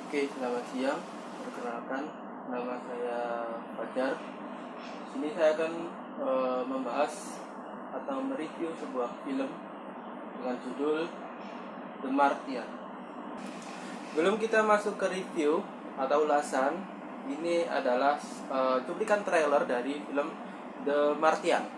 Oke, selamat siang. Perkenalkan, nama saya Fajar. Di sini saya akan membahas atau mereview sebuah film dengan judul The Martian. Sebelum kita masuk ke review atau ulasan, ini adalah cuplikan trailer dari film The Martian.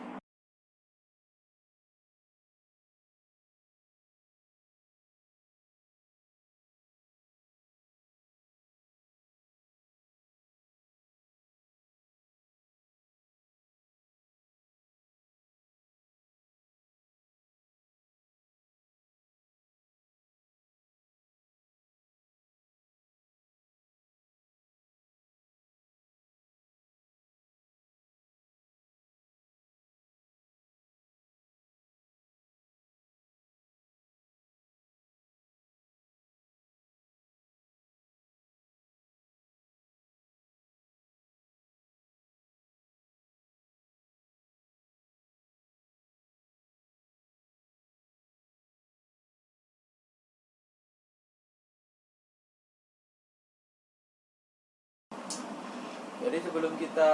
Jadi sebelum kita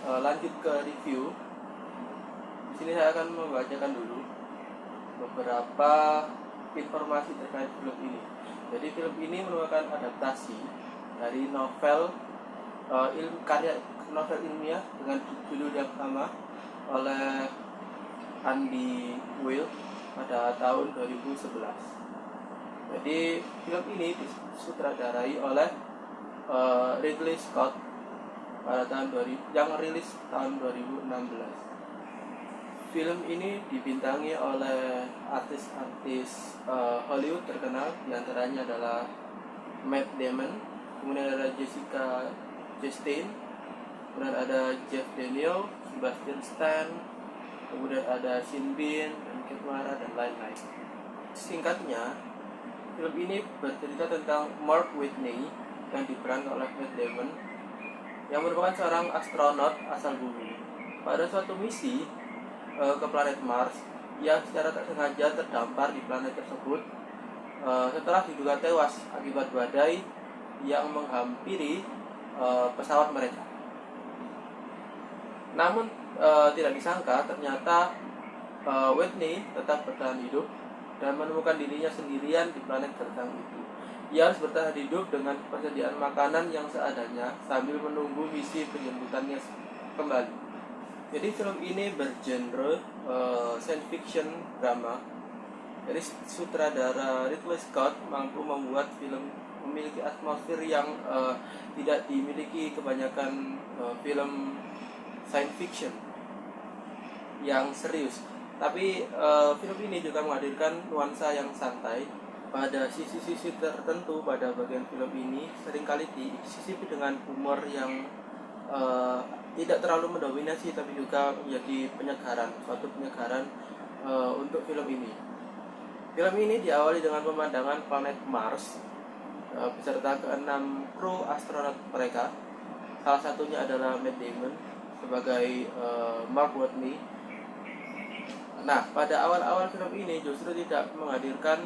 lanjut ke review, di sini saya akan membacakan dulu beberapa informasi terkait film ini. Jadi film ini merupakan adaptasi dari novel karya novel ilmiah dengan judul yang sama oleh Andy Weir pada tahun 2011. Jadi film ini disutradarai oleh Ridley Scott pada tahun 2000, yang rilis tahun 2016. Film ini dibintangi oleh artis-artis Hollywood terkenal, diantaranya adalah Matt Damon, kemudian ada Jessica Chastain, kemudian ada Jeff Daniels, Sebastian Stan, kemudian ada Sean Bean, dan Kate Mara, dan lain-lain. Singkatnya, film ini bercerita tentang Mark Whitney yang diperankan oleh Matt Damon, yang merupakan seorang astronot asal bumi. Pada suatu misi ke planet Mars, ia secara tak sengaja terdampar di planet tersebut setelah diduga tewas akibat badai yang menghampiri pesawat mereka. Namun tidak disangka ternyata Whitney tetap bertahan hidup dan menemukan dirinya sendirian di planet tersang itu. Ia harus bertahan hidup dengan persediaan makanan yang seadanya sambil menunggu misi penjemputannya kembali. Jadi film ini bergenre science fiction drama. Jadi sutradara Ridley Scott mampu membuat film memiliki atmosfer yang tidak dimiliki kebanyakan film science fiction yang serius. Tapi film ini juga menghadirkan nuansa yang santai. Pada sisi-sisi tertentu pada bagian film ini seringkali disisipi dengan humor yang tidak terlalu mendominasi, tapi juga menjadi suatu penyegaran untuk film ini. Film ini diawali dengan pemandangan planet Mars beserta keenam kru astronot mereka. Salah satunya adalah Matt Damon sebagai Mark Whitney. Nah, pada awal-awal film ini justru tidak menghadirkan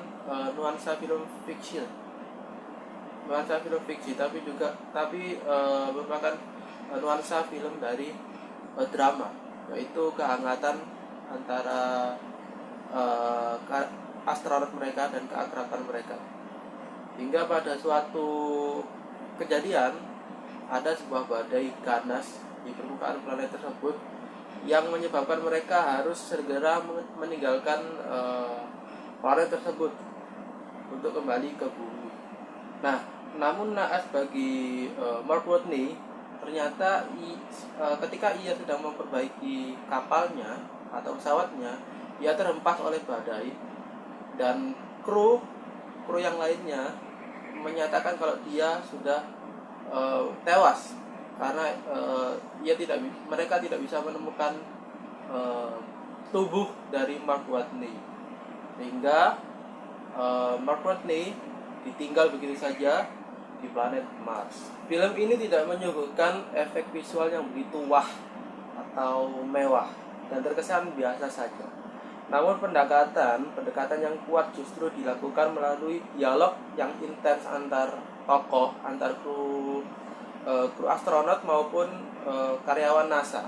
nuansa film fiksi, tapi merupakan nuansa film dari drama, yaitu kehangatan antara astronot mereka dan keakraban mereka. Hingga pada suatu kejadian ada sebuah badai ganas di permukaan planet tersebut yang menyebabkan mereka harus segera meninggalkan planet tersebut untuk kembali ke bumi. Nah, namun naas bagi Mark Whitney, ternyata ketika ia sedang memperbaiki kapalnya atau pesawatnya, ia terhempas oleh badai dan kru yang lainnya menyatakan kalau dia sudah tewas karena mereka tidak bisa menemukan tubuh dari Mark Whitney, sehingga Mark Whitney ditinggal begitu saja di planet Mars. Film ini tidak menyuguhkan efek visual yang begitu wah atau mewah dan terkesan biasa saja. Namun pendekatan yang kuat justru dilakukan melalui dialog yang intens antar tokoh, antar kru astronot maupun karyawan NASA.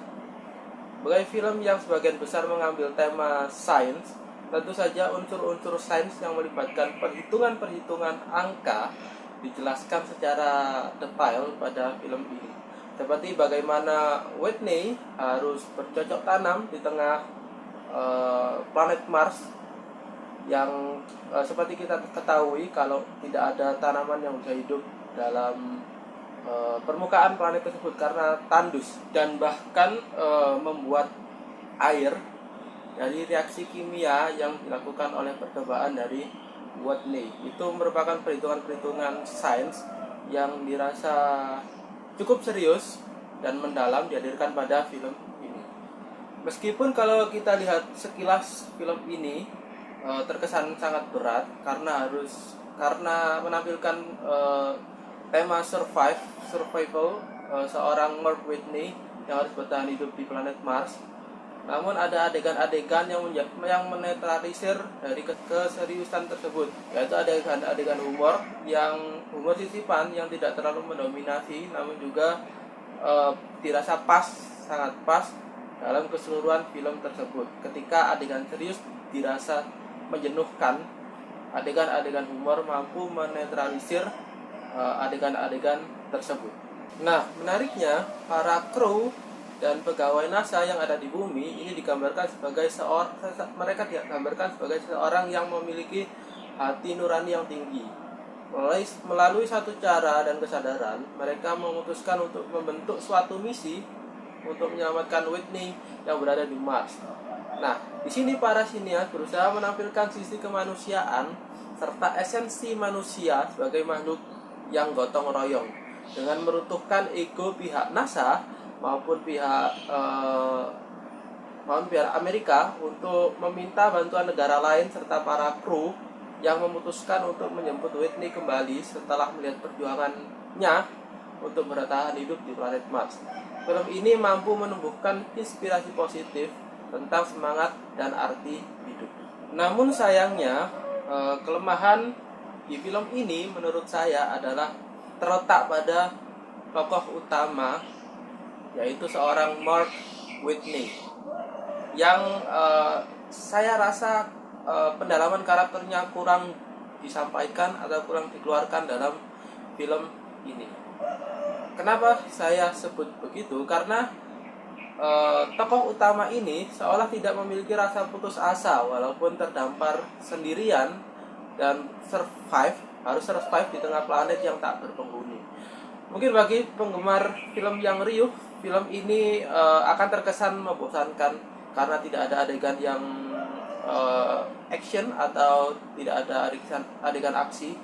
Sebagai film yang sebagian besar mengambil tema sains, tentu saja unsur-unsur sains yang melibatkan perhitungan-perhitungan angka dijelaskan secara detail pada film ini. Seperti bagaimana Whitney harus bercocok tanam di tengah planet Mars yang seperti kita ketahui kalau tidak ada tanaman yang bisa hidup dalam permukaan planet tersebut karena tandus, dan bahkan membuat air dari reaksi kimia yang dilakukan oleh percobaan dari Whitney. Itu merupakan perhitungan-perhitungan sains yang dirasa cukup serius dan mendalam dihadirkan pada film ini. Meskipun kalau kita lihat sekilas film ini terkesan sangat berat karena menampilkan tema survival seorang Mark Whitney yang harus bertahan hidup di planet Mars. Namun ada adegan-adegan yang menetralisir dari keseriusan tersebut, yaitu adegan-adegan humor sisipan yang tidak terlalu mendominasi, namun juga dirasa sangat pas dalam keseluruhan film tersebut. Ketika adegan serius dirasa menjenuhkan, adegan-adegan humor mampu menetralisir adegan-adegan tersebut. Nah, menariknya para kru dan pegawai NASA yang ada di bumi ini digambarkan sebagai seorang yang memiliki hati nurani yang tinggi. Melalui satu cara dan kesadaran, mereka memutuskan untuk membentuk suatu misi untuk menyelamatkan Whitney yang berada di Mars. Nah, di sini para sinias berusaha menampilkan sisi kemanusiaan serta esensi manusia sebagai makhluk yang gotong royong dengan meruntuhkan ego pihak NASA maupun pihak Amerika untuk meminta bantuan negara lain serta para kru yang memutuskan untuk menjemput Whitney kembali setelah melihat perjuangannya untuk bertahan hidup di planet Mars. Film ini mampu menumbuhkan inspirasi positif tentang semangat dan arti hidup. Namun sayangnya, kelemahan di film ini menurut saya adalah terletak pada tokoh utama, yaitu seorang Mark Whitney, yang saya rasa pendalaman karakternya kurang disampaikan atau kurang dikeluarkan dalam film ini. Kenapa saya sebut begitu? Karena tokoh utama ini seolah tidak memiliki rasa putus asa walaupun terdampar sendirian dan harus survive di tengah planet yang tak berpenghuni. Mungkin bagi penggemar film yang riuh, film ini akan terkesan membosankan karena tidak ada adegan yang action atau tidak ada adegan aksi.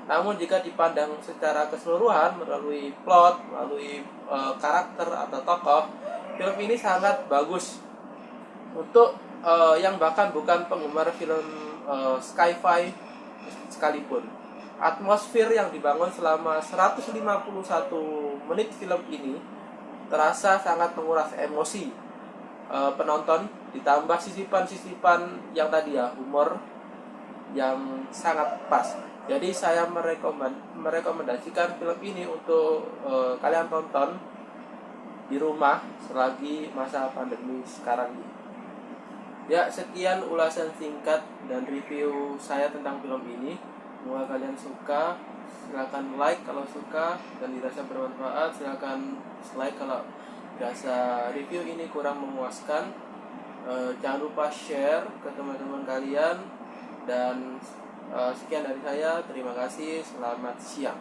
Namun jika dipandang secara keseluruhan melalui plot, melalui karakter atau tokoh, film ini sangat bagus untuk yang bahkan bukan penggemar film sci-fi sekalipun. Atmosfer yang dibangun selama 151 menit film ini terasa sangat menguras emosi penonton, ditambah sisipan-sisipan yang tadi ya, humor yang sangat pas. Jadi saya merekomendasikan film ini untuk kalian tonton di rumah selagi masa pandemi sekarang ini. Ya, sekian ulasan singkat dan review saya tentang film ini. Semoga kalian suka. Silakan like kalau suka dan dirasa bermanfaat. Silakan dislike kalau dirasa review ini kurang memuaskan. Jangan lupa share ke teman-teman kalian. Dan sekian dari saya. Terima kasih. Selamat siang.